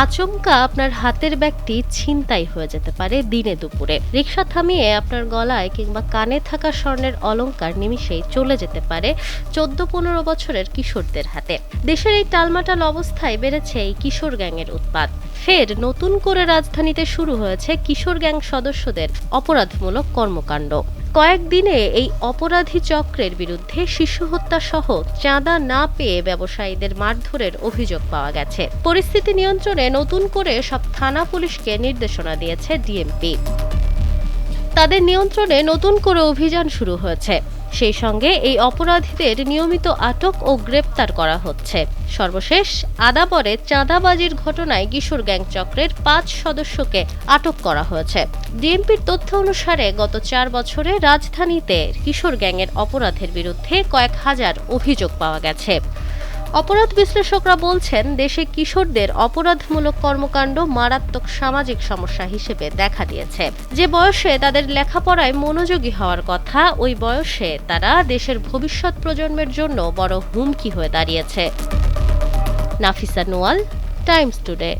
আচমকা আপনার হাতের ব্যাগটি ছিনতাই হয়ে যেতে পারে দিনে দুপুরে। রিকশা থামিয়ে আপনার গলায় কিংবা কানে থাকা স্বর্ণের অলংকার নিমিষেই চলে যেতে পারে 14-15 বছরের কিশোরদের হাতে। দেশের এই টালমাটাল অবস্থায় বেড়েছে এই কিশোর গ্যাংয়ের উৎপাত। ফের নতুন করে রাজধানীতে শুরু হয়েছে কিশোর গ্যাং সদস্যদের অপরাধমূলক কর্মকাণ্ড। কয়েকদিনে এই অপরাধী চক্রের বিরুদ্ধে শিশু হত্যা সহ চাঁদা না পেয়ে ব্যবসায়ীদের মারধরের অভিযোগ পাওয়া গেছে। পরিস্থিতি নিয়ন্ত্রণে নতুন করে সব থানা পুলিশকে নির্দেশনা দিয়েছে ডিএমপি। তাদের নিয়ন্ত্রণে নতুন করে অভিযান শুরু হয়েছে। সেই সঙ্গে এই অপরাধীদের নিয়মিত আটক ও গ্রেপ্তার করা হচ্ছে। সর্বশেষ আদাবরে চাঁদাবাজির ঘটনায় কিশোর গ্যাং চক্রের 5 সদস্যকে আটক করা হয়েছে। ডিএমপির তথ্য অনুসারে গত 4 বছরে রাজধানীতে কিশোর গ্যাংয়ের অপরাধের বিরুদ্ধে কয়েক হাজার অভিযোগ পাওয়া গেছে। অপরাধ বিশ্লেষকরা বলছেন, দেশে কিশোরদের অপরাধমূলক কর্মকাণ্ড মারাত্মক সামাজিক সমস্যা হিসেবে দেখা দিয়েছে। যে বয়সে তাদের লেখাপড়ায় মনোযোগী হওয়ার কথা, ওই বয়সে তারা দেশের ভবিষ্যৎ প্রজন্মের জন্য বড় হুমকি হয়ে দাঁড়িয়েছে। Nafisa Nawal, Times today.